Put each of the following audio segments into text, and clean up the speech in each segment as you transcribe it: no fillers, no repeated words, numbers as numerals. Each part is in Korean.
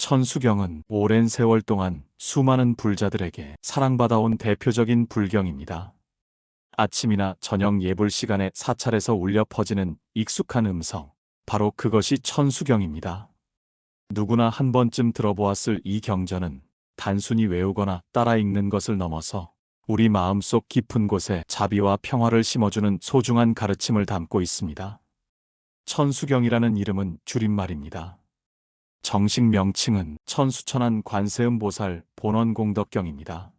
천수경은 오랜 세월 동안 수많은 불자들에게 사랑받아온 대표적인 불경입니다. 아침이나 저녁 예불 시간에 사찰에서 울려 퍼지는 익숙한 음성, 바로 그것이 천수경입니다. 누구나 한 번쯤 들어보았을 이 경전은 단순히 외우거나 따라 읽는 것을 넘어서 우리 마음속 깊은 곳에 자비와 평화를 심어주는 소중한 가르침을 담고 있습니다. 천수경이라는 이름은 줄임말입니다. 정식 명칭은 천수천안 관세음보살 본원공덕경입니다.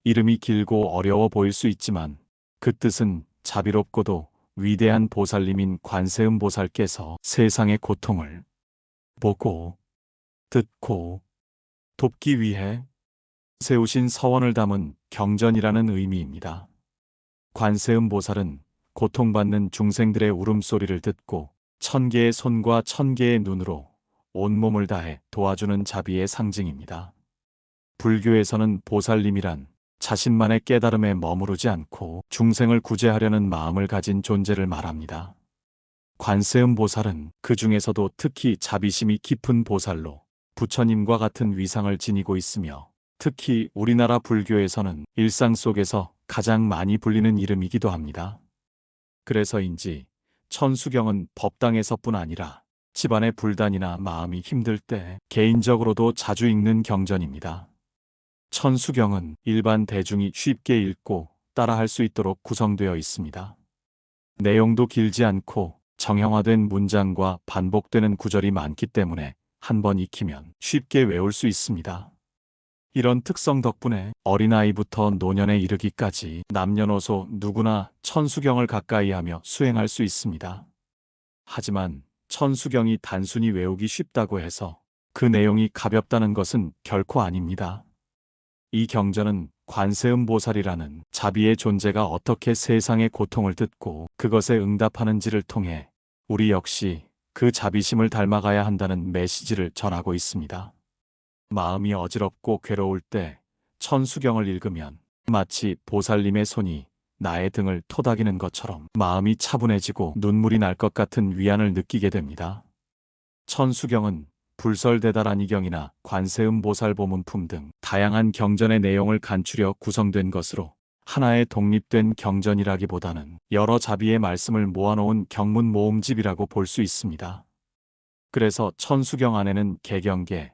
이름이 길고 어려워 보일 수 있지만 그 뜻은 자비롭고도 위대한 보살님인 관세음보살께서 세상의 고통을 보고 듣고 돕기 위해 세우신 서원을 담은 경전이라는 의미입니다. 관세음보살은 고통받는 중생들의 울음소리를 듣고 1000개의 손과 1000개의 눈으로 온몸을 다해 도와주는 자비의 상징입니다. 불교에서는 보살님이란 자신만의 깨달음에 머무르지 않고 중생을 구제하려는 마음을 가진 존재를 말합니다. 관세음보살은 그 중에서도 특히 자비심이 깊은 보살로 부처님과 같은 위상을 지니고 있으며 특히 우리나라 불교에서는 일상 속에서 가장 많이 불리는 이름이기도 합니다. 그래서인지 천수경은 법당에서뿐 아니라 집안의 불단이나 마음이 힘들 때 개인적으로도 자주 읽는 경전입니다. 천수경은 일반 대중이 쉽게 읽고 따라할 수 있도록 구성되어 있습니다. 내용도 길지 않고 정형화된 문장과 반복되는 구절이 많기 때문에 한 번 익히면 쉽게 외울 수 있습니다. 이런 특성 덕분에 어린아이부터 노년에 이르기까지 남녀노소 누구나 천수경을 가까이 하며 수행할 수 있습니다. 하지만 천수경이 단순히 외우기 쉽다고 해서 그 내용이 가볍다는 것은 결코 아닙니다. 이 경전은 관세음보살이라는 자비의 존재가 어떻게 세상의 고통을 듣고 그것에 응답하는지를 통해 우리 역시 그 자비심을 닮아가야 한다는 메시지를 전하고 있습니다. 마음이 어지럽고 괴로울 때 천수경을 읽으면 마치 보살님의 손이 나의 등을 토닥이는 것처럼 마음이 차분해지고 눈물이 날 것 같은 위안을 느끼게 됩니다. 천수경은 불설대다라니경이나 관세음보살보문품 등 다양한 경전의 내용을 간추려 구성된 것으로 하나의 독립된 경전이라기보다는 여러 자비의 말씀을 모아놓은 경문 모음집이라고 볼 수 있습니다. 그래서 천수경 안에는 개경계,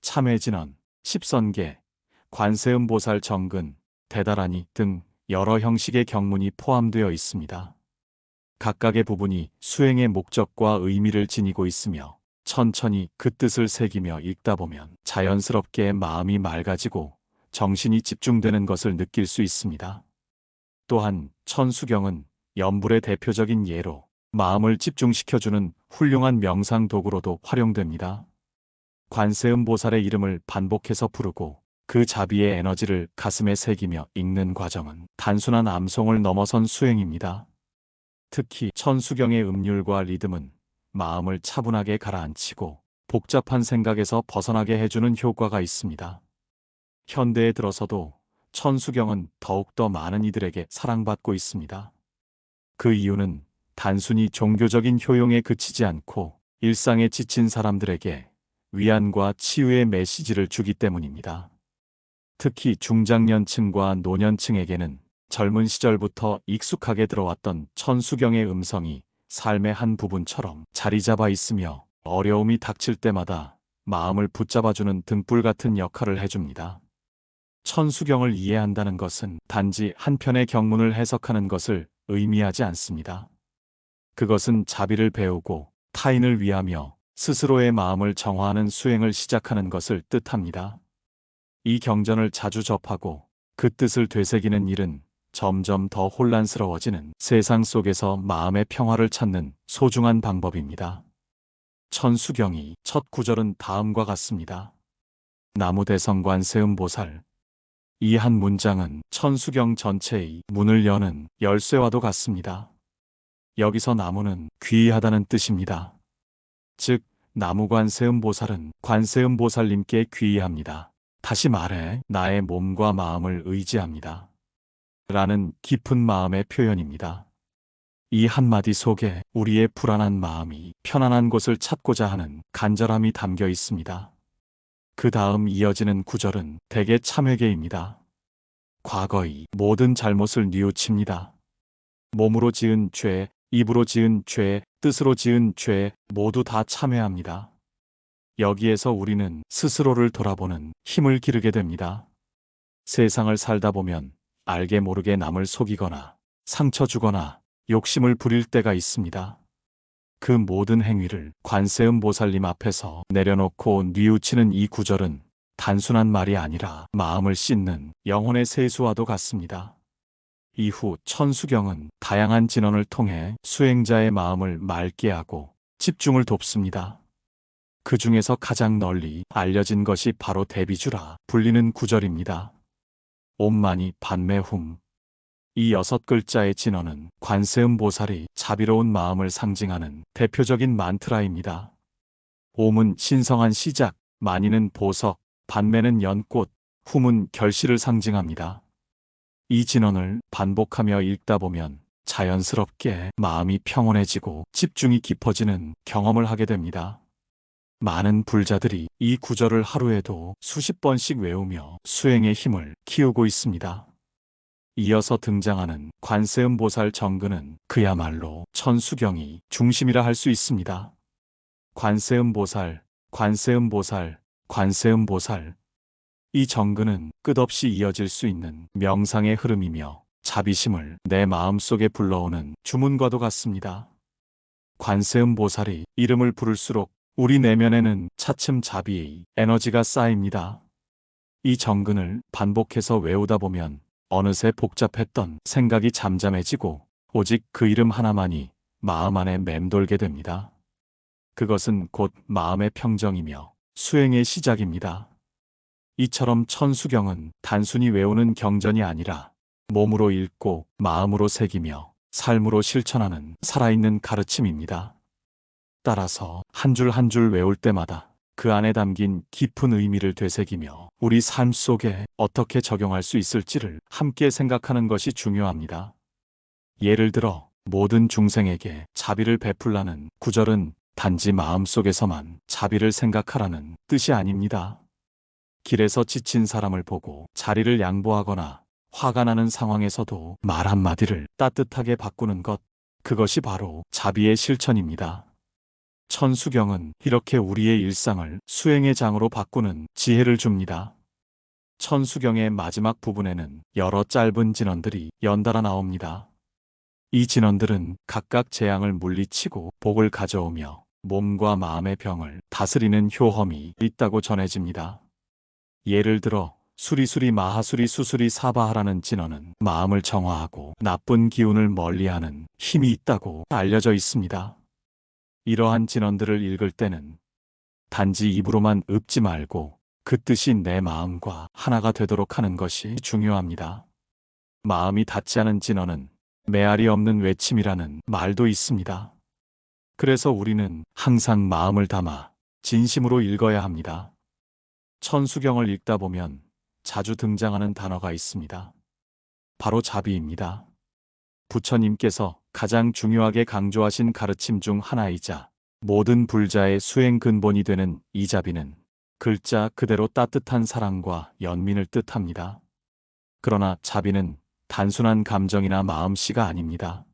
참회진언, 십선계, 관세음보살 정근, 대다라니 등 여러 형식의 경문이 포함되어 있습니다. 각각의 부분이 수행의 목적과 의미를 지니고 있으며 천천히 그 뜻을 새기며 읽다 보면 자연스럽게 마음이 맑아지고 정신이 집중되는 것을 느낄 수 있습니다. 또한 천수경은 염불의 대표적인 예로 마음을 집중시켜주는 훌륭한 명상 도구로도 활용됩니다. 관세음보살의 이름을 반복해서 부르고 그 자비의 에너지를 가슴에 새기며 읽는 과정은 단순한 암송을 넘어선 수행입니다. 특히 천수경의 음률과 리듬은 마음을 차분하게 가라앉히고 복잡한 생각에서 벗어나게 해주는 효과가 있습니다. 현대에 들어서도 천수경은 더욱더 많은 이들에게 사랑받고 있습니다. 그 이유는 단순히 종교적인 효용에 그치지 않고 일상에 지친 사람들에게 위안과 치유의 메시지를 주기 때문입니다. 특히 중장년층과 노년층에게는 젊은 시절부터 익숙하게 들어왔던 천수경의 음성이 삶의 한 부분처럼 자리 잡아 있으며 어려움이 닥칠 때마다 마음을 붙잡아주는 등불 같은 역할을 해줍니다. 천수경을 이해한다는 것은 단지 한 편의 경문을 해석하는 것을 의미하지 않습니다. 그것은 자비를 배우고 타인을 위하며 스스로의 마음을 정화하는 수행을 시작하는 것을 뜻합니다. 이 경전을 자주 접하고 그 뜻을 되새기는 일은 점점 더 혼란스러워지는 세상 속에서 마음의 평화를 찾는 소중한 방법입니다. 천수경이 첫 구절은 다음과 같습니다. 나무대성관세음보살. 이 한 문장은 천수경 전체의 문을 여는 열쇠와도 같습니다. 여기서 나무는 귀하다는 뜻입니다. 즉, 나무관세음보살은 관세음보살님께 귀의합니다. 다시 말해 나의 몸과 마음을 의지합니다. 라는 깊은 마음의 표현입니다. 이 한마디 속에 우리의 불안한 마음이 편안한 곳을 찾고자 하는 간절함이 담겨 있습니다. 그 다음 이어지는 구절은 대개 참회계입니다. 과거의 모든 잘못을 뉘우칩니다. 몸으로 지은 죄, 입으로 지은 죄, 뜻으로 지은 죄 모두 다 참회합니다. 여기에서 우리는 스스로를 돌아보는 힘을 기르게 됩니다. 세상을 살다 보면 알게 모르게 남을 속이거나 상처 주거나 욕심을 부릴 때가 있습니다. 그 모든 행위를 관세음 보살님 앞에서 내려놓고 뉘우치는 이 구절은 단순한 말이 아니라 마음을 씻는 영혼의 세수와도 같습니다. 이후 천수경은 다양한 진언을 통해 수행자의 마음을 맑게 하고 집중을 돕습니다. 그 중에서 가장 널리 알려진 것이 바로 대비주라 불리는 구절입니다. 옴마니 반매훔. 이 6글자의 진언은 관세음 보살이 자비로운 마음을 상징하는 대표적인 만트라입니다. 옴은 신성한 시작, 마니는 보석, 반매는 연꽃, 훔은 결실을 상징합니다. 이 진언을 반복하며 읽다 보면 자연스럽게 마음이 평온해지고 집중이 깊어지는 경험을 하게 됩니다. 많은 불자들이 이 구절을 하루에도 수십 번씩 외우며 수행의 힘을 키우고 있습니다. 이어서 등장하는 관세음 보살 정근은 그야말로 천수경이 중심이라 할 수 있습니다. 관세음 보살, 관세음 보살, 관세음 보살. 이 정근은 끝없이 이어질 수 있는 명상의 흐름이며 자비심을 내 마음속에 불러오는 주문과도 같습니다. 관세음 보살이 이름을 부를수록 우리 내면에는 차츰 자비의 에너지가 쌓입니다. 이 정근을 반복해서 외우다 보면 어느새 복잡했던 생각이 잠잠해지고 오직 그 이름 하나만이 마음 안에 맴돌게 됩니다. 그것은 곧 마음의 평정이며 수행의 시작입니다. 이처럼 천수경은 단순히 외우는 경전이 아니라 몸으로 읽고 마음으로 새기며 삶으로 실천하는 살아있는 가르침입니다. 따라서 한 줄 한 줄 외울 때마다 그 안에 담긴 깊은 의미를 되새기며 우리 삶 속에 어떻게 적용할 수 있을지를 함께 생각하는 것이 중요합니다. 예를 들어 모든 중생에게 자비를 베풀라는 구절은 단지 마음속에서만 자비를 생각하라는 뜻이 아닙니다. 길에서 지친 사람을 보고 자리를 양보하거나 화가 나는 상황에서도 말 한마디를 따뜻하게 바꾸는 것, 그것이 바로 자비의 실천입니다. 천수경은 이렇게 우리의 일상을 수행의 장으로 바꾸는 지혜를 줍니다. 천수경의 마지막 부분에는 여러 짧은 진언들이 연달아 나옵니다. 이 진언들은 각각 재앙을 물리치고 복을 가져오며 몸과 마음의 병을 다스리는 효험이 있다고 전해집니다. 예를 들어 수리수리 마하수리 수수리 사바하라는 진언은 마음을 정화하고 나쁜 기운을 멀리하는 힘이 있다고 알려져 있습니다. 이러한 진언들을 읽을 때는 단지 입으로만 읊지 말고 그 뜻이 내 마음과 하나가 되도록 하는 것이 중요합니다. 마음이 닿지 않은 진언은 메아리 없는 외침이라는 말도 있습니다. 그래서 우리는 항상 마음을 담아 진심으로 읽어야 합니다. 천수경을 읽다 보면 자주 등장하는 단어가 있습니다. 바로 자비입니다. 부처님께서 가장 중요하게 강조하신 가르침 중 하나이자 모든 불자의 수행 근본이 되는 이 자비는 글자 그대로 따뜻한 사랑과 연민을 뜻합니다. 그러나 자비는 단순한 감정이나 마음씨가 아닙니다.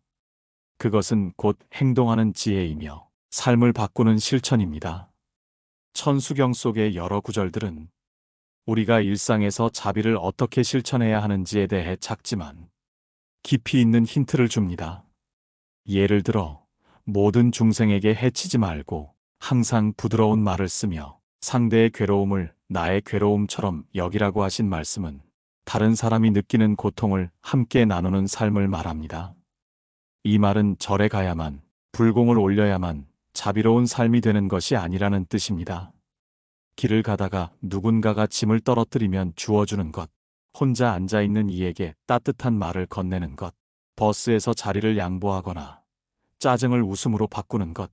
그것은 곧 행동하는 지혜이며 삶을 바꾸는 실천입니다. 천수경 속의 여러 구절들은 우리가 일상에서 자비를 어떻게 실천해야 하는지에 대해 작지만 깊이 있는 힌트를 줍니다. 예를 들어 모든 중생에게 해치지 말고 항상 부드러운 말을 쓰며 상대의 괴로움을 나의 괴로움처럼 여기라고 하신 말씀은 다른 사람이 느끼는 고통을 함께 나누는 삶을 말합니다. 이 말은 절에 가야만, 불공을 올려야만 자비로운 삶이 되는 것이 아니라는 뜻입니다. 길을 가다가 누군가가 짐을 떨어뜨리면 주워주는 것, 혼자 앉아있는 이에게 따뜻한 말을 건네는 것, 버스에서 자리를 양보하거나 짜증을 웃음으로 바꾸는 것.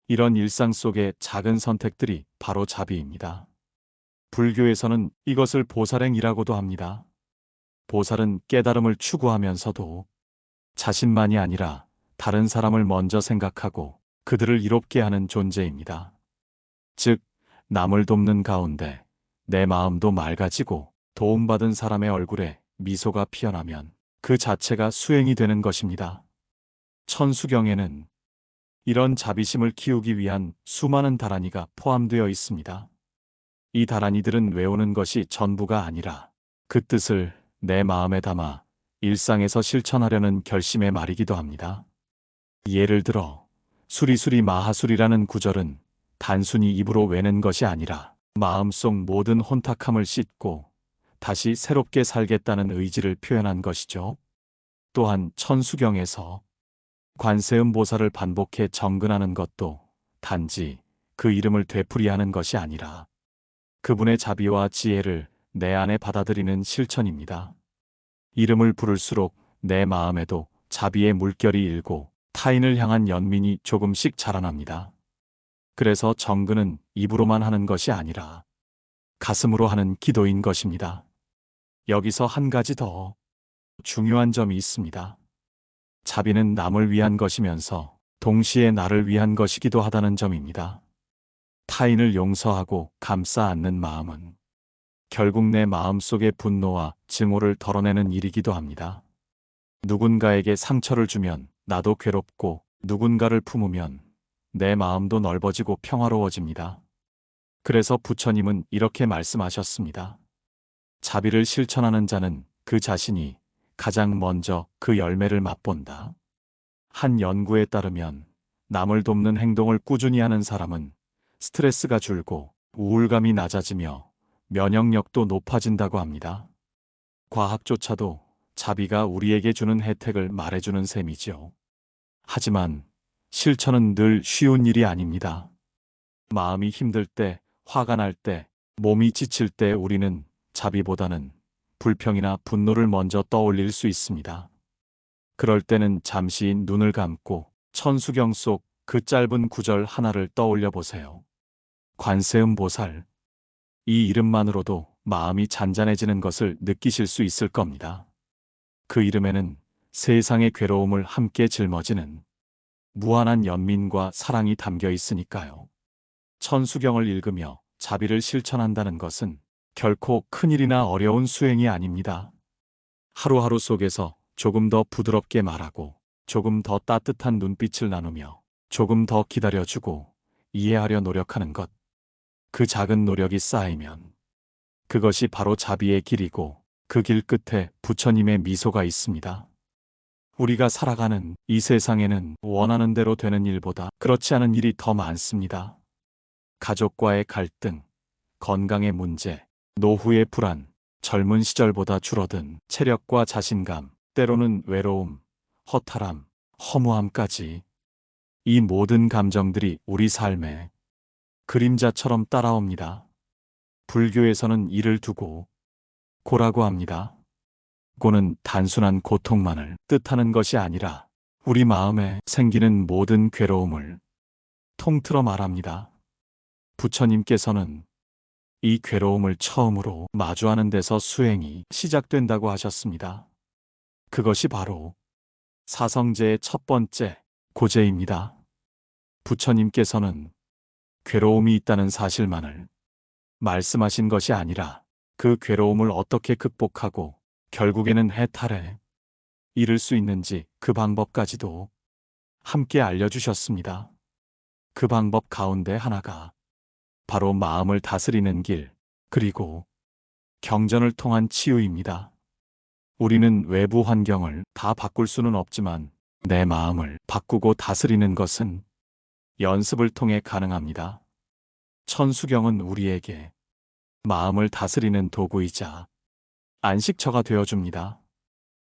이런 일상 속의 작은 선택들이 바로 자비입니다. 불교에서는 이것을 보살행이라고도 합니다. 보살은 깨달음을 추구하면서도 자신만이 아니라 다른 사람을 먼저 생각하고 그들을 이롭게 하는 존재입니다. 즉, 남을 돕는 가운데 내 마음도 맑아지고 도움받은 사람의 얼굴에 미소가 피어나면 그 자체가 수행이 되는 것입니다. 천수경에는 이런 자비심을 키우기 위한 수많은 다라니가 포함되어 있습니다. 이 다라니들은 외우는 것이 전부가 아니라 그 뜻을 내 마음에 담아 일상에서 실천하려는 결심의 말이기도 합니다. 예를 들어 수리수리 마하술이라는 구절은 단순히 입으로 외는 것이 아니라 마음속 모든 혼탁함을 씻고 다시 새롭게 살겠다는 의지를 표현한 것이죠. 또한 천수경에서 관세음 보살을 반복해 정근하는 것도 단지 그 이름을 되풀이하는 것이 아니라 그분의 자비와 지혜를 내 안에 받아들이는 실천입니다. 이름을 부를수록 내 마음에도 자비의 물결이 일고 타인을 향한 연민이 조금씩 자라납니다. 그래서 정근은 입으로만 하는 것이 아니라 가슴으로 하는 기도인 것입니다. 여기서 한 가지 더 중요한 점이 있습니다. 자비는 남을 위한 것이면서 동시에 나를 위한 것이기도 하다는 점입니다. 타인을 용서하고 감싸 안는 마음은 결국 내 마음속의 분노와 증오를 덜어내는 일이기도 합니다. 누군가에게 상처를 주면 나도 괴롭고 누군가를 품으면 내 마음도 넓어지고 평화로워집니다. 그래서 부처님은 이렇게 말씀하셨습니다. 자비를 실천하는 자는 그 자신이 가장 먼저 그 열매를 맛본다. 한 연구에 따르면 남을 돕는 행동을 꾸준히 하는 사람은 스트레스가 줄고 우울감이 낮아지며 면역력도 높아진다고 합니다. 과학조차도 자비가 우리에게 주는 혜택을 말해주는 셈이지요. 하지만 실천은 늘 쉬운 일이 아닙니다. 마음이 힘들 때, 화가 날 때, 몸이 지칠 때 우리는 자비보다는 불평이나 분노를 먼저 떠올릴 수 있습니다. 그럴 때는 잠시 눈을 감고 천수경 속 그 짧은 구절 하나를 떠올려 보세요. 관세음 보살. 이 이름만으로도 마음이 잔잔해지는 것을 느끼실 수 있을 겁니다. 그 이름에는 세상의 괴로움을 함께 짊어지는 무한한 연민과 사랑이 담겨 있으니까요. 천수경을 읽으며 자비를 실천한다는 것은 결코 큰일이나 어려운 수행이 아닙니다. 하루하루 속에서 조금 더 부드럽게 말하고 조금 더 따뜻한 눈빛을 나누며 조금 더 기다려주고 이해하려 노력하는 것. 그 작은 노력이 쌓이면 그것이 바로 자비의 길이고 그 길 끝에 부처님의 미소가 있습니다. 우리가 살아가는 이 세상에는 원하는 대로 되는 일보다 그렇지 않은 일이 더 많습니다. 가족과의 갈등, 건강의 문제, 노후의 불안, 젊은 시절보다 줄어든 체력과 자신감, 때로는 외로움, 허탈함, 허무함까지 이 모든 감정들이 우리 삶에 그림자처럼 따라옵니다. 불교에서는 이를 두고 고라고 합니다. 고는 단순한 고통만을 뜻하는 것이 아니라 우리 마음에 생기는 모든 괴로움을 통틀어 말합니다. 부처님께서는 이 괴로움을 처음으로 마주하는 데서 수행이 시작된다고 하셨습니다. 그것이 바로 사성제의 첫 번째 고제입니다. 부처님께서는 괴로움이 있다는 사실만을 말씀하신 것이 아니라 그 괴로움을 어떻게 극복하고 결국에는 해탈에 이를 수 있는지 그 방법까지도 함께 알려주셨습니다. 그 방법 가운데 하나가 바로 마음을 다스리는 길, 그리고 경전을 통한 치유입니다. 우리는 외부 환경을 다 바꿀 수는 없지만 내 마음을 바꾸고 다스리는 것은 연습을 통해 가능합니다. 천수경은 우리에게 마음을 다스리는 도구이자 안식처가 되어줍니다.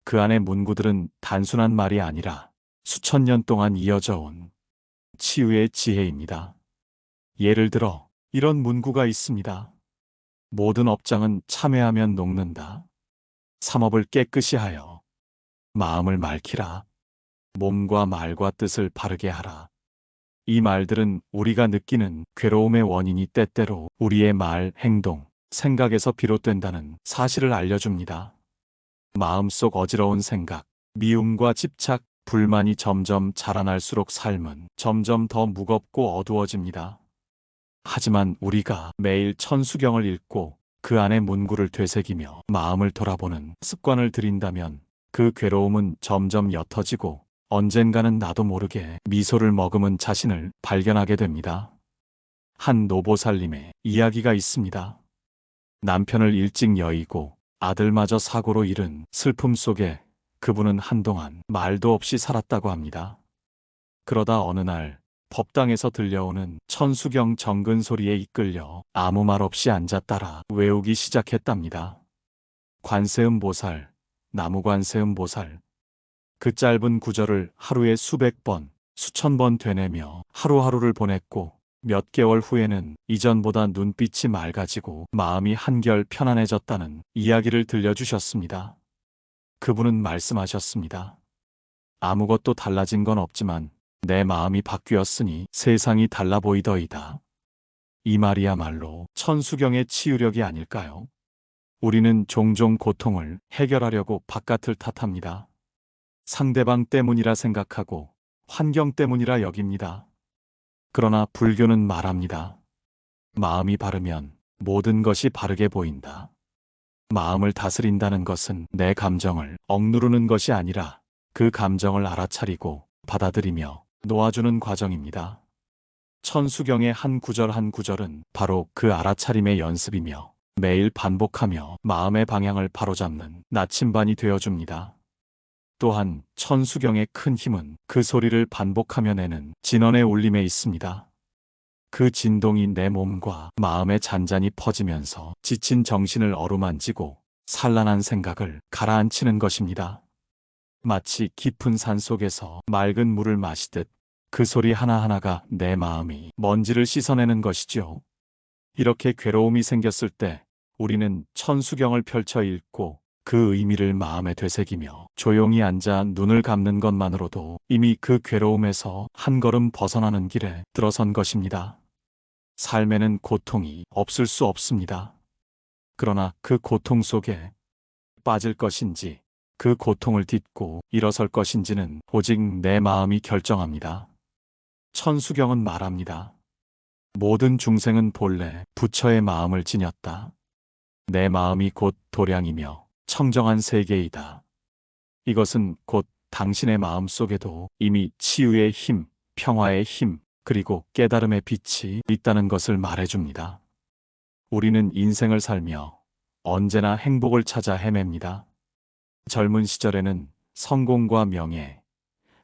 그 안의 문구들은 단순한 말이 아니라 수천 년 동안 이어져 온 치유의 지혜입니다. 예를 들어 이런 문구가 있습니다. 모든 업장은 참회하면 녹는다. 삼업을 깨끗이 하여 마음을 맑히라. 몸과 말과 뜻을 바르게 하라. 이 말들은 우리가 느끼는 괴로움의 원인이 때때로 우리의 말, 행동, 생각에서 비롯된다는 사실을 알려줍니다. 마음속 어지러운 생각, 미움과 집착, 불만이 점점 자라날수록 삶은 점점 더 무겁고 어두워집니다. 하지만 우리가 매일 천수경을 읽고 그 안의 문구를 되새기며 마음을 돌아보는 습관을 들인다면 그 괴로움은 점점 옅어지고 언젠가는 나도 모르게 미소를 머금은 자신을 발견하게 됩니다. 한 노보살님의 이야기가 있습니다. 남편을 일찍 여의고 아들마저 사고로 잃은 슬픔 속에 그분은 한동안 말도 없이 살았다고 합니다. 그러다 어느 날 법당에서 들려오는 천수경 정근 소리에 이끌려 아무 말 없이 앉아 따라 외우기 시작했답니다. 관세음보살, 나무관세음보살. 그 짧은 구절을 하루에 수백 번, 수천 번 되뇌며 하루하루를 보냈고 몇 개월 후에는 이전보다 눈빛이 맑아지고 마음이 한결 편안해졌다는 이야기를 들려주셨습니다. 그분은 말씀하셨습니다. 아무것도 달라진 건 없지만 내 마음이 바뀌었으니 세상이 달라 보이더이다. 이 말이야말로 천수경의 치유력이 아닐까요? 우리는 종종 고통을 해결하려고 바깥을 탓합니다. 상대방 때문이라 생각하고 환경 때문이라 여깁니다. 그러나 불교는 말합니다. 마음이 바르면 모든 것이 바르게 보인다. 마음을 다스린다는 것은 내 감정을 억누르는 것이 아니라 그 감정을 알아차리고 받아들이며 놓아주는 과정입니다. 천수경의 한 구절 한 구절은 바로 그 알아차림의 연습이며 매일 반복하며 마음의 방향을 바로잡는 나침반이 되어줍니다. 또한 천수경의 큰 힘은 그 소리를 반복하며 내는 진원의 울림에 있습니다. 그 진동이 내 몸과 마음에 잔잔히 퍼지면서 지친 정신을 어루만지고 산란한 생각을 가라앉히는 것입니다. 마치 깊은 산속에서 맑은 물을 마시듯 그 소리 하나하나가 내 마음이 먼지를 씻어내는 것이죠. 이렇게 괴로움이 생겼을 때 우리는 천수경을 펼쳐 읽고 그 의미를 마음에 되새기며 조용히 앉아 눈을 감는 것만으로도 이미 그 괴로움에서 한 걸음 벗어나는 길에 들어선 것입니다. 삶에는 고통이 없을 수 없습니다. 그러나 그 고통 속에 빠질 것인지 그 고통을 딛고 일어설 것인지는 오직 내 마음이 결정합니다. 천수경은 말합니다. 모든 중생은 본래 부처의 마음을 지녔다. 내 마음이 곧 도량이며 청정한 세계이다. 이것은 곧 당신의 마음 속에도 이미 치유의 힘, 평화의 힘, 그리고 깨달음의 빛이 있다는 것을 말해줍니다. 우리는 인생을 살며 언제나 행복을 찾아 헤맵니다. 젊은 시절에는 성공과 명예,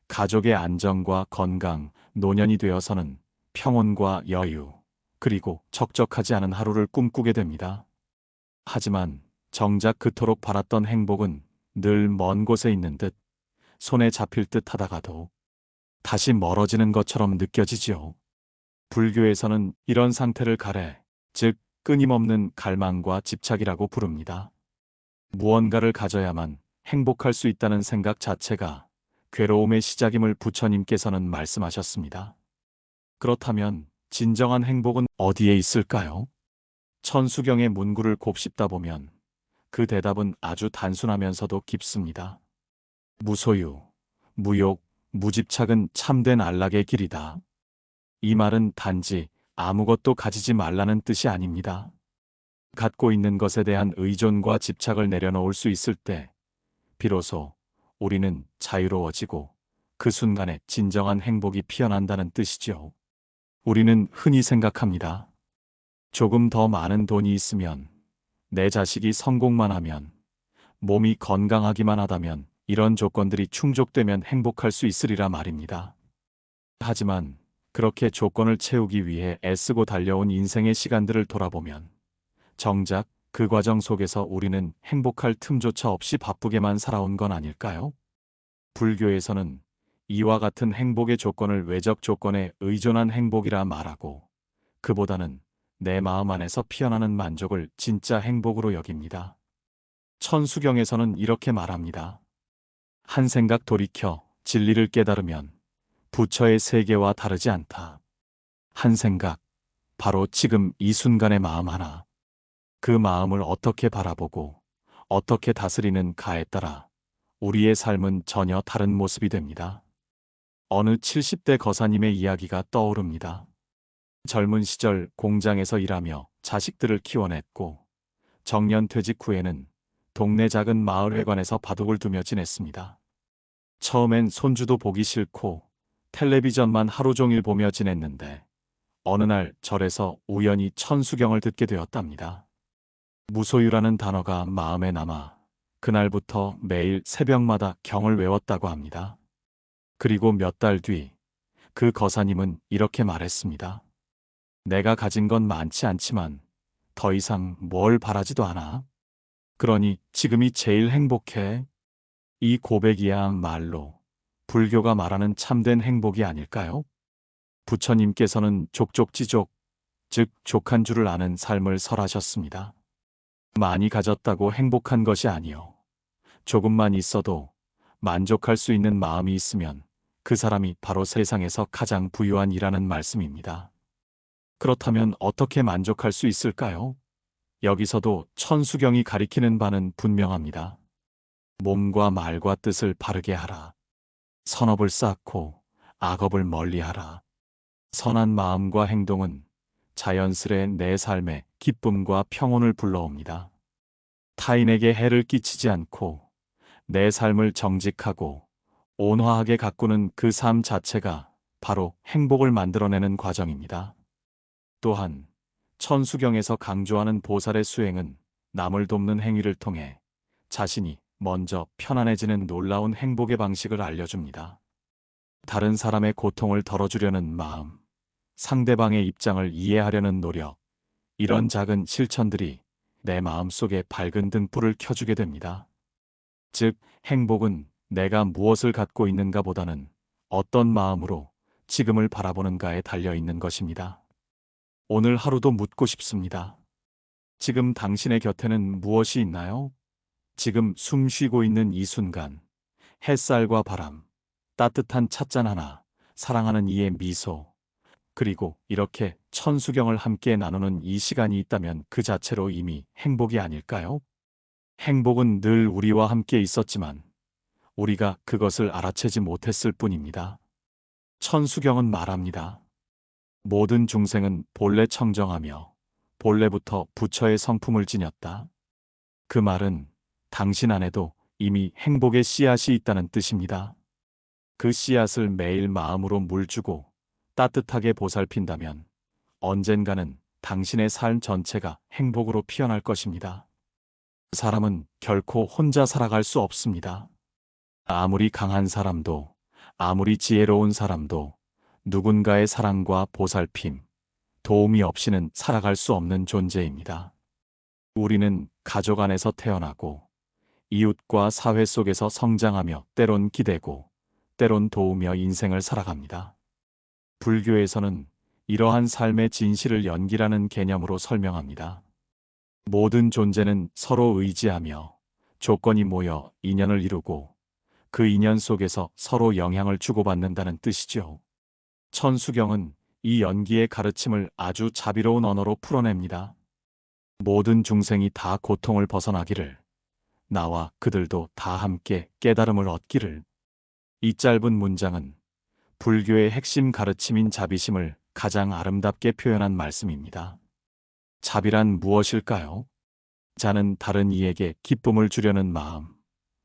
가족의 안정과 건강, 노년이 되어서는 평온과 여유, 그리고 적적하지 않은 하루를 꿈꾸게 됩니다. 하지만 정작 그토록 바랐던 행복은 늘 먼 곳에 있는 듯 손에 잡힐 듯 하다가도 다시 멀어지는 것처럼 느껴지지요. 불교에서는 이런 상태를 가래, 즉 끊임없는 갈망과 집착이라고 부릅니다. 무언가를 가져야만 행복할 수 있다는 생각 자체가 괴로움의 시작임을 부처님께서는 말씀하셨습니다. 그렇다면 진정한 행복은 어디에 있을까요? 천수경의 문구를 곱씹다 보면 그 대답은 아주 단순하면서도 깊습니다. 무소유, 무욕, 무집착은 참된 안락의 길이다. 이 말은 단지 아무것도 가지지 말라는 뜻이 아닙니다. 갖고 있는 것에 대한 의존과 집착을 내려놓을 수 있을 때 비로소 우리는 자유로워지고 그 순간에 진정한 행복이 피어난다는 뜻이죠. 우리는 흔히 생각합니다. 조금 더 많은 돈이 있으면, 내 자식이 성공만 하면, 몸이 건강하기만 하다면 이런 조건들이 충족되면 행복할 수 있으리라 말입니다. 하지만 그렇게 조건을 채우기 위해 애쓰고 달려온 인생의 시간들을 돌아보면 정작 그 과정 속에서 우리는 행복할 틈조차 없이 바쁘게만 살아온 건 아닐까요? 불교에서는 이와 같은 행복의 조건을 외적 조건에 의존한 행복이라 말하고 그보다는 내 마음 안에서 피어나는 만족을 진짜 행복으로 여깁니다. 천수경에서는 이렇게 말합니다. 한 생각 돌이켜 진리를 깨달으면 부처의 세계와 다르지 않다. 한 생각, 바로 지금 이 순간의 마음 하나. 그 마음을 어떻게 바라보고 어떻게 다스리는가에 따라 우리의 삶은 전혀 다른 모습이 됩니다. 어느 70대 거사님의 이야기가 떠오릅니다. 젊은 시절 공장에서 일하며 자식들을 키워냈고 정년퇴직 후에는 동네 작은 마을 회관에서 바둑을 두며 지냈습니다. 처음엔 손주도 보기 싫고 텔레비전만 하루 종일 보며 지냈는데 어느 날 절에서 우연히 천수경을 듣게 되었답니다. 무소유라는 단어가 마음에 남아 그날부터 매일 새벽마다 경을 외웠다고 합니다. 그리고 몇 달 뒤 그 거사님은 이렇게 말했습니다. 내가 가진 건 많지 않지만 더 이상 뭘 바라지도 않아. 그러니 지금이 제일 행복해. 이 고백이야말로 불교가 말하는 참된 행복이 아닐까요? 부처님께서는 족족지족, 즉 족한 줄을 아는 삶을 설하셨습니다. 많이 가졌다고 행복한 것이 아니요. 조금만 있어도 만족할 수 있는 마음이 있으면 그 사람이 바로 세상에서 가장 부유한 이라는 말씀입니다. 그렇다면 어떻게 만족할 수 있을까요? 여기서도 천수경이 가리키는 바는 분명합니다. 몸과 말과 뜻을 바르게 하라. 선업을 쌓고 악업을 멀리하라. 선한 마음과 행동은 자연스레 내 삶에 기쁨과 평온을 불러옵니다. 타인에게 해를 끼치지 않고 내 삶을 정직하고 온화하게 가꾸는 그 삶 자체가 바로 행복을 만들어내는 과정입니다. 또한 천수경에서 강조하는 보살의 수행은 남을 돕는 행위를 통해 자신이 먼저 편안해지는 놀라운 행복의 방식을 알려줍니다. 다른 사람의 고통을 덜어주려는 마음, 상대방의 입장을 이해하려는 노력, 이런 작은 실천들이 내 마음속에 밝은 등불을 켜주게 됩니다. 즉, 행복은 내가 무엇을 갖고 있는가 보다는 어떤 마음으로 지금을 바라보는가에 달려있는 것입니다. 오늘 하루도 묻고 싶습니다. 지금 당신의 곁에는 무엇이 있나요? 지금 숨 쉬고 있는 이 순간, 햇살과 바람, 따뜻한 찻잔 하나, 사랑하는 이의 미소, 그리고 이렇게 천수경을 함께 나누는 이 시간이 있다면 그 자체로 이미 행복이 아닐까요? 행복은 늘 우리와 함께 있었지만 우리가 그것을 알아채지 못했을 뿐입니다. 천수경은 말합니다. 모든 중생은 본래 청정하며 본래부터 부처의 성품을 지녔다. 그 말은 당신 안에도 이미 행복의 씨앗이 있다는 뜻입니다. 그 씨앗을 매일 마음으로 물주고 따뜻하게 보살핀다면 언젠가는 당신의 삶 전체가 행복으로 피어날 것입니다. 사람은 결코 혼자 살아갈 수 없습니다. 아무리 강한 사람도, 아무리 지혜로운 사람도 누군가의 사랑과 보살핌, 도움이 없이는 살아갈 수 없는 존재입니다. 우리는 가족 안에서 태어나고 이웃과 사회 속에서 성장하며 때론 기대고 때론 도우며 인생을 살아갑니다. 불교에서는 이러한 삶의 진실을 연기라는 개념으로 설명합니다. 모든 존재는 서로 의지하며 조건이 모여 인연을 이루고 그 인연 속에서 서로 영향을 주고받는다는 뜻이죠. 천수경은 이 연기의 가르침을 아주 자비로운 언어로 풀어냅니다. 모든 중생이 다 고통을 벗어나기를, 나와 그들도 다 함께 깨달음을 얻기를. 이 짧은 문장은 불교의 핵심 가르침인 자비심을 가장 아름답게 표현한 말씀입니다. 자비란 무엇일까요? 자는 다른 이에게 기쁨을 주려는 마음,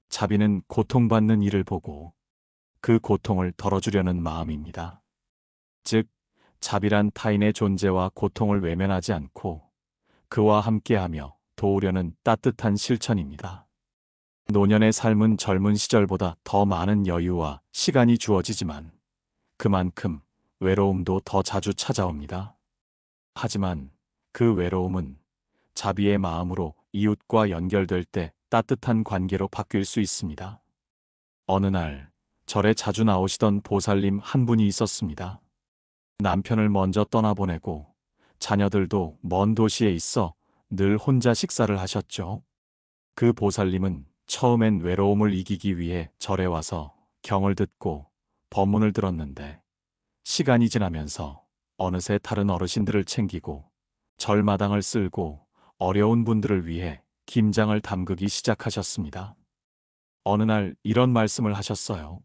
자비는 고통받는 이를 보고 그 고통을 덜어주려는 마음입니다. 즉, 자비란 타인의 존재와 고통을 외면하지 않고 그와 함께하며 도우려는 따뜻한 실천입니다. 노년의 삶은 젊은 시절보다 더 많은 여유와 시간이 주어지지만 그만큼 외로움도 더 자주 찾아옵니다. 하지만 그 외로움은 자비의 마음으로 이웃과 연결될 때 따뜻한 관계로 바뀔 수 있습니다. 어느 날 절에 자주 나오시던 보살님 한 분이 있었습니다. 남편을 먼저 떠나보내고 자녀들도 먼 도시에 있어 늘 혼자 식사를 하셨죠. 그 보살님은 처음엔 외로움을 이기기 위해 절에 와서 경을 듣고 법문을 들었는데 시간이 지나면서 어느새 다른 어르신들을 챙기고 절마당을 쓸고 어려운 분들을 위해 김장을 담그기 시작하셨습니다. 어느 날 이런 말씀을 하셨어요.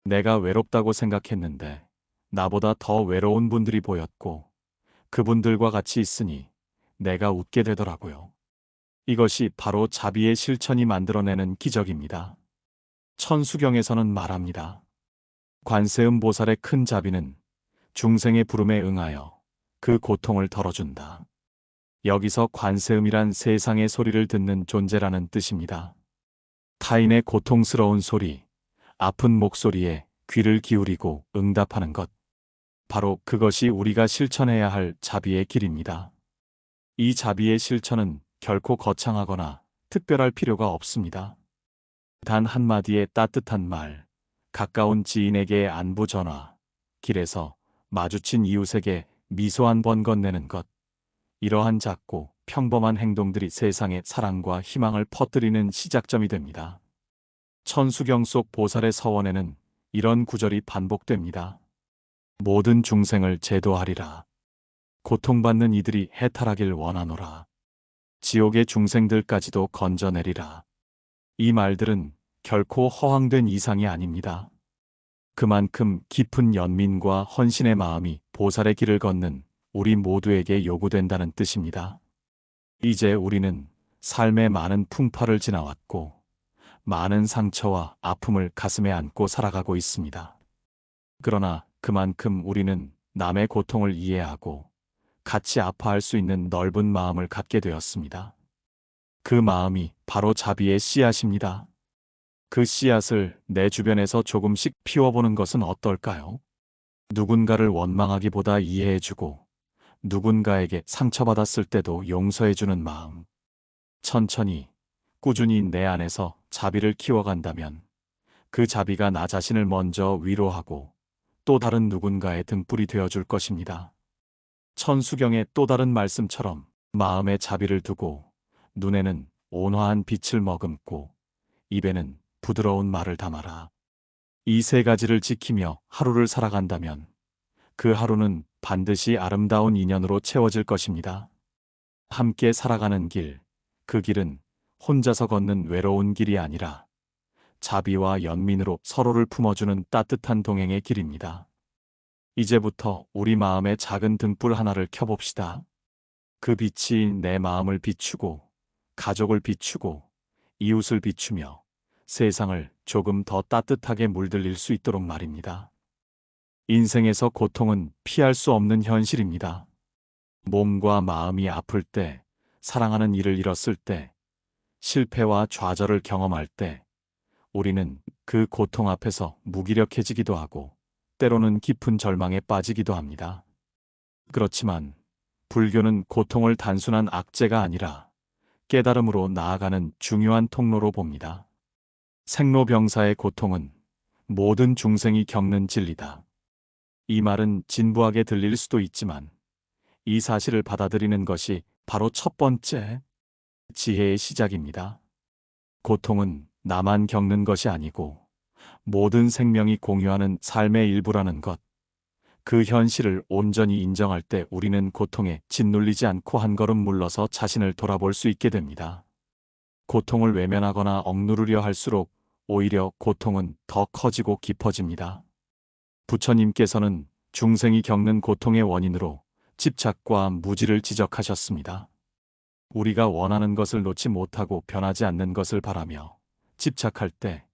내가 외롭다고 생각했는데 나보다 더 외로운 분들이 보였고 그분들과 같이 있으니 내가 웃게 되더라고요. 이것이 바로 자비의 실천이 만들어내는 기적입니다. 천수경에서는 말합니다. 관세음 보살의 큰 자비는 중생의 부름에 응하여 그 고통을 덜어준다. 여기서 관세음이란 세상의 소리를 듣는 존재라는 뜻입니다. 타인의 고통스러운 소리, 아픈 목소리에 귀를 기울이고 응답하는 것. 바로 그것이 우리가 실천해야 할 자비의 길입니다. 이 자비의 실천은 결코 거창하거나 특별할 필요가 없습니다. 단 한마디의 따뜻한 말, 가까운 지인에게의 안부 전화, 길에서 마주친 이웃에게 미소 한 번 건네는 것. 이러한 작고 평범한 행동들이 세상에 사랑과 희망을 퍼뜨리는 시작점이 됩니다. 천수경 속 보살의 서원에는 이런 구절이 반복됩니다. 모든 중생을 제도하리라. 고통받는 이들이 해탈하길 원하노라. 지옥의 중생들까지도 건져내리라. 이 말들은 결코 허황된 이상이 아닙니다. 그만큼 깊은 연민과 헌신의 마음이 보살의 길을 걷는 우리 모두에게 요구된다는 뜻입니다. 이제 우리는 삶의 많은 풍파를 지나왔고 많은 상처와 아픔을 가슴에 안고 살아가고 있습니다. 그러나 그만큼 우리는 남의 고통을 이해하고 같이 아파할 수 있는 넓은 마음을 갖게 되었습니다. 그 마음이 바로 자비의 씨앗입니다. 그 씨앗을 내 주변에서 조금씩 피워보는 것은 어떨까요? 누군가를 원망하기보다 이해해주고 누군가에게 상처받았을 때도 용서해주는 마음. 천천히, 꾸준히 내 안에서 자비를 키워간다면 그 자비가 나 자신을 먼저 위로하고 또 다른 누군가의 등불이 되어줄 것입니다. 천수경의 또 다른 말씀처럼 마음에 자비를 두고 눈에는 온화한 빛을 머금고 입에는 부드러운 말을 담아라. 이 세 가지를 지키며 하루를 살아간다면 그 하루는 반드시 아름다운 인연으로 채워질 것입니다. 함께 살아가는 길, 그 길은 혼자서 걷는 외로운 길이 아니라 자비와 연민으로 서로를 품어주는 따뜻한 동행의 길입니다. 이제부터 우리 마음에 작은 등불 하나를 켜봅시다. 그 빛이 내 마음을 비추고 가족을 비추고 이웃을 비추며 세상을 조금 더 따뜻하게 물들일 수 있도록 말입니다. 인생에서 고통은 피할 수 없는 현실입니다. 몸과 마음이 아플 때, 사랑하는 이를 잃었을 때, 실패와 좌절을 경험할 때, 우리는 그 고통 앞에서 무기력해지기도 하고, 때로는 깊은 절망에 빠지기도 합니다. 그렇지만, 불교는 고통을 단순한 악재가 아니라 깨달음으로 나아가는 중요한 통로로 봅니다. 생로병사의 고통은 모든 중생이 겪는 진리다. 이 말은 진부하게 들릴 수도 있지만 이 사실을 받아들이는 것이 바로 첫 번째 지혜의 시작입니다. 고통은 나만 겪는 것이 아니고 모든 생명이 공유하는 삶의 일부라는 것. 그 현실을 온전히 인정할 때 우리는 고통에 짓눌리지 않고 한 걸음 물러서 자신을 돌아볼 수 있게 됩니다. 고통을 외면하거나 억누르려 할수록 오히려 고통은 더 커지고 깊어집니다. 부처님께서는 중생이 겪는 고통의 원인으로 집착과 무지를 지적하셨습니다. 우리가 원하는 것을 놓지 못하고 변하지 않는 것을 바라며 집착할 때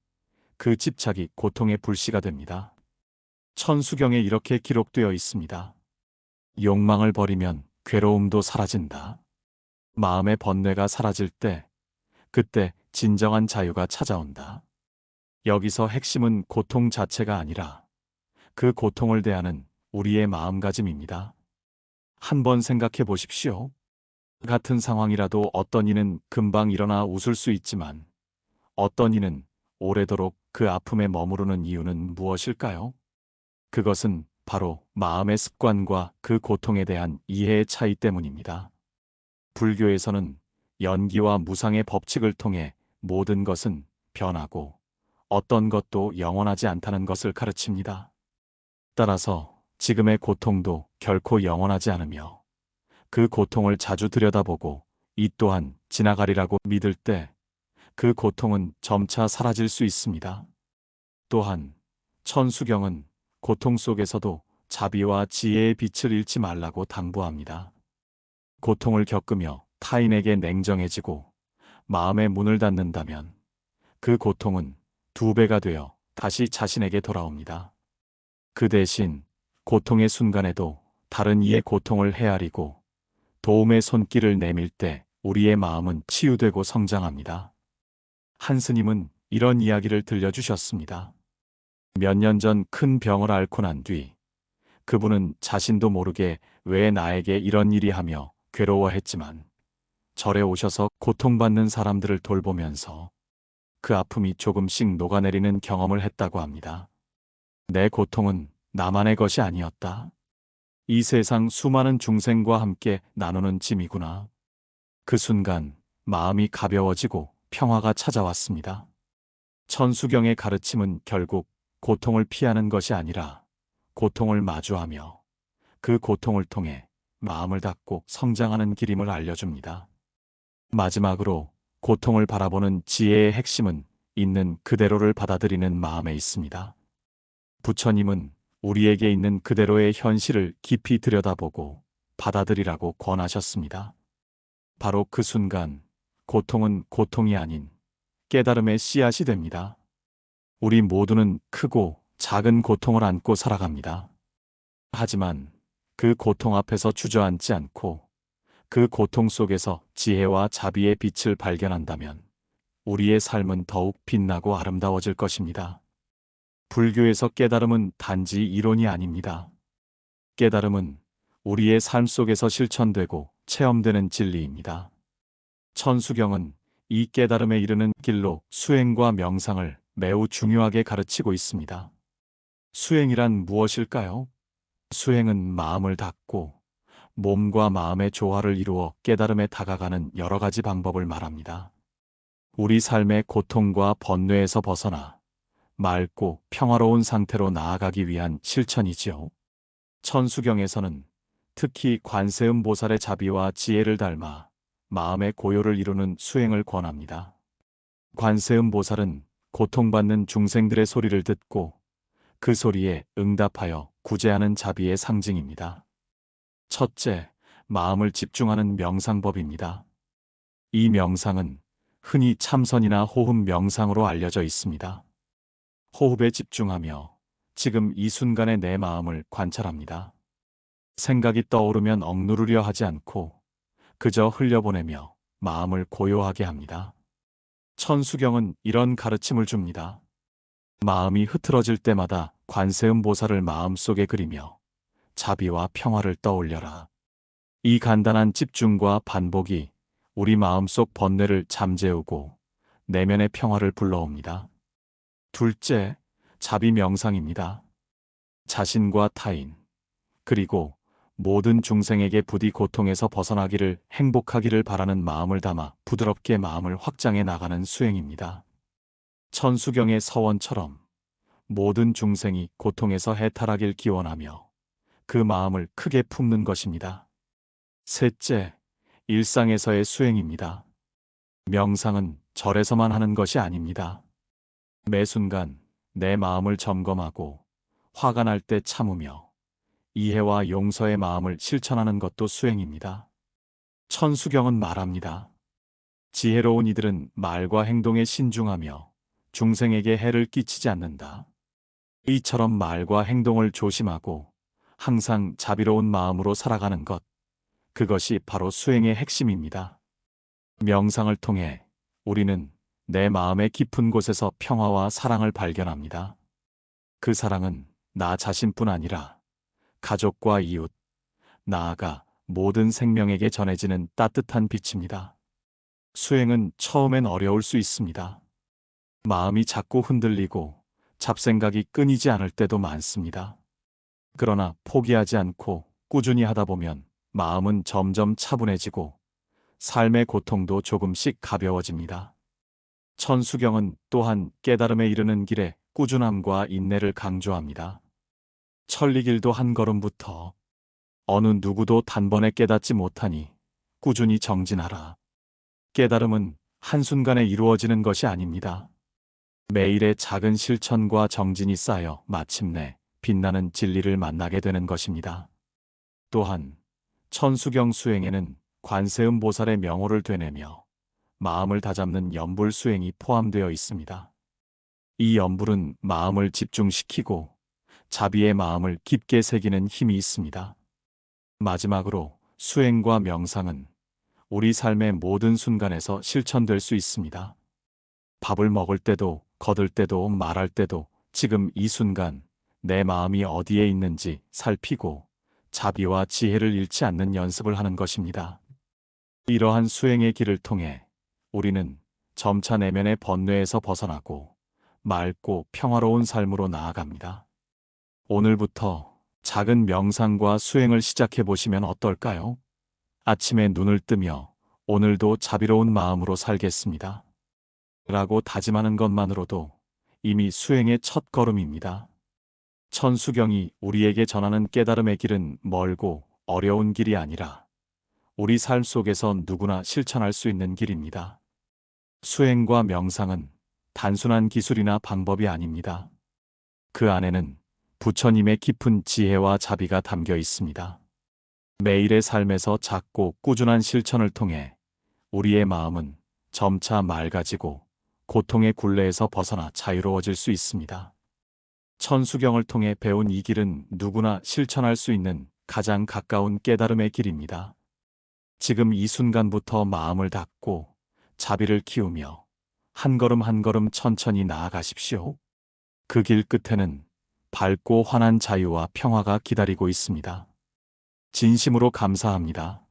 그 집착이 고통의 불씨가 됩니다. 천수경에 이렇게 기록되어 있습니다. 욕망을 버리면 괴로움도 사라진다. 마음의 번뇌가 사라질 때, 그때 진정한 자유가 찾아온다. 여기서 핵심은 고통 자체가 아니라 그 고통을 대하는 우리의 마음가짐입니다. 한번 생각해 보십시오. 같은 상황이라도 어떤 이는 금방 일어나 웃을 수 있지만 어떤 이는 오래도록 그 아픔에 머무르는 이유는 무엇일까요? 그것은 바로 마음의 습관과 그 고통에 대한 이해의 차이 때문입니다. 불교에서는 연기와 무상의 법칙을 통해 모든 것은 변하고 어떤 것도 영원하지 않다는 것을 가르칩니다. 따라서 지금의 고통도 결코 영원하지 않으며 그 고통을 자주 들여다보고 이 또한 지나가리라고 믿을 때 그 고통은 점차 사라질 수 있습니다. 또한 천수경은 고통 속에서도 자비와 지혜의 빛을 잃지 말라고 당부합니다. 고통을 겪으며 타인에게 냉정해지고 마음의 문을 닫는다면 그 고통은 2배가 되어 다시 자신에게 돌아옵니다. 그 대신 고통의 순간에도 다른 이의 고통을 헤아리고 도움의 손길을 내밀 때 우리의 마음은 치유되고 성장합니다. 한 스님은 이런 이야기를 들려주셨습니다. 몇 년 전 큰 병을 앓고 난 뒤 그분은 자신도 모르게 왜 나에게 이런 일이 하며 괴로워했지만 절에 오셔서 고통받는 사람들을 돌보면서 그 아픔이 조금씩 녹아내리는 경험을 했다고 합니다. 내 고통은 나만의 것이 아니었다. 이 세상 수많은 중생과 함께 나누는 짐이구나. 그 순간 마음이 가벼워지고 평화가 찾아왔습니다. 천수경의 가르침은 결국 고통을 피하는 것이 아니라 고통을 마주하며 그 고통을 통해 마음을 닫고 성장하는 길임을 알려줍니다. 마지막으로 고통을 바라보는 지혜의 핵심은 있는 그대로를 받아들이는 마음에 있습니다. 부처님은 우리에게 있는 그대로의 현실을 깊이 들여다보고 받아들이라고 권하셨습니다. 바로 그 순간 고통은 고통이 아닌 깨달음의 씨앗이 됩니다. 우리 모두는 크고 작은 고통을 안고 살아갑니다. 하지만 그 고통 앞에서 주저앉지 않고 그 고통 속에서 지혜와 자비의 빛을 발견한다면 우리의 삶은 더욱 빛나고 아름다워질 것입니다. 불교에서 깨달음은 단지 이론이 아닙니다. 깨달음은 우리의 삶 속에서 실천되고 체험되는 진리입니다. 천수경은 이 깨달음에 이르는 길로 수행과 명상을 매우 중요하게 가르치고 있습니다. 수행이란 무엇일까요? 수행은 마음을 닫고 몸과 마음의 조화를 이루어 깨달음에 다가가는 여러 가지 방법을 말합니다. 우리 삶의 고통과 번뇌에서 벗어나 맑고 평화로운 상태로 나아가기 위한 실천이지요. 천수경에서는 특히 관세음 보살의 자비와 지혜를 닮아 마음의 고요를 이루는 수행을 권합니다. 관세음 보살은 고통받는 중생들의 소리를 듣고 그 소리에 응답하여 구제하는 자비의 상징입니다. 첫째, 마음을 집중하는 명상법입니다. 이 명상은 흔히 참선이나 호흡 명상으로 알려져 있습니다. 호흡에 집중하며 지금 이 순간의 내 마음을 관찰합니다. 생각이 떠오르면 억누르려 하지 않고 그저 흘려보내며 마음을 고요하게 합니다. 천수경은 이런 가르침을 줍니다. 마음이 흐트러질 때마다 관세음 보살을 마음속에 그리며 자비와 평화를 떠올려라. 이 간단한 집중과 반복이 우리 마음속 번뇌를 잠재우고 내면의 평화를 불러옵니다. 둘째, 자비 명상입니다. 자신과 타인, 그리고 모든 중생에게 부디 고통에서 벗어나기를 행복하기를 바라는 마음을 담아 부드럽게 마음을 확장해 나가는 수행입니다. 천수경의 서원처럼 모든 중생이 고통에서 해탈하길 기원하며 그 마음을 크게 품는 것입니다. 셋째, 일상에서의 수행입니다. 명상은 절에서만 하는 것이 아닙니다. 매 순간 내 마음을 점검하고 화가 날 때 참으며 이해와 용서의 마음을 실천하는 것도 수행입니다. 천수경은 말합니다. 지혜로운 이들은 말과 행동에 신중하며 중생에게 해를 끼치지 않는다. 이처럼 말과 행동을 조심하고 항상 자비로운 마음으로 살아가는 것, 그것이 바로 수행의 핵심입니다. 명상을 통해 우리는 내 마음의 깊은 곳에서 평화와 사랑을 발견합니다. 그 사랑은 나 자신뿐 아니라 가족과 이웃, 나아가 모든 생명에게 전해지는 따뜻한 빛입니다. 수행은 처음엔 어려울 수 있습니다. 마음이 자꾸 흔들리고 잡생각이 끊이지 않을 때도 많습니다. 그러나 포기하지 않고 꾸준히 하다 보면 마음은 점점 차분해지고 삶의 고통도 조금씩 가벼워집니다. 천수경은 또한 깨달음에 이르는 길에 꾸준함과 인내를 강조합니다. 천리길도 한 걸음부터 어느 누구도 단번에 깨닫지 못하니 꾸준히 정진하라. 깨달음은 한순간에 이루어지는 것이 아닙니다. 매일의 작은 실천과 정진이 쌓여 마침내 빛나는 진리를 만나게 되는 것입니다. 또한 천수경 수행에는 관세음 보살의 명호를 되뇌며 마음을 다잡는 연불 수행이 포함되어 있습니다. 이 연불은 마음을 집중시키고 자비의 마음을 깊게 새기는 힘이 있습니다. 마지막으로 수행과 명상은 우리 삶의 모든 순간에서 실천될 수 있습니다. 밥을 먹을 때도, 거들 때도, 말할 때도 지금 이 순간 내 마음이 어디에 있는지 살피고 자비와 지혜를 잃지 않는 연습을 하는 것입니다. 이러한 수행의 길을 통해 우리는 점차 내면의 번뇌에서 벗어나고 맑고 평화로운 삶으로 나아갑니다. 오늘부터 작은 명상과 수행을 시작해 보시면 어떨까요? 아침에 눈을 뜨며 오늘도 자비로운 마음으로 살겠습니다. 라고 다짐하는 것만으로도 이미 수행의 첫 걸음입니다. 천수경이 우리에게 전하는 깨달음의 길은 멀고 어려운 길이 아니라 우리 삶 속에서 누구나 실천할 수 있는 길입니다. 수행과 명상은 단순한 기술이나 방법이 아닙니다. 그 안에는 부처님의 깊은 지혜와 자비가 담겨 있습니다. 매일의 삶에서 작고 꾸준한 실천을 통해 우리의 마음은 점차 맑아지고 고통의 굴레에서 벗어나 자유로워질 수 있습니다. 천수경을 통해 배운 이 길은 누구나 실천할 수 있는 가장 가까운 깨달음의 길입니다. 지금 이 순간부터 마음을 닫고 자비를 키우며 한 걸음 한 걸음 천천히 나아가십시오. 그 길 끝에는 밝고 환한 자유와 평화가 기다리고 있습니다. 진심으로 감사합니다.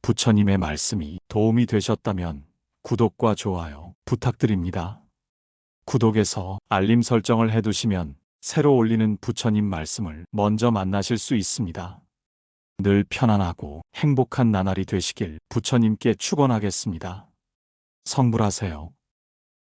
부처님의 말씀이 도움이 되셨다면 구독과 좋아요 부탁드립니다. 구독에서 알림 설정을 해두시면 새로 올리는 부처님 말씀을 먼저 만나실 수 있습니다. 늘 편안하고 행복한 나날이 되시길 부처님께 축원하겠습니다. 성불하세요.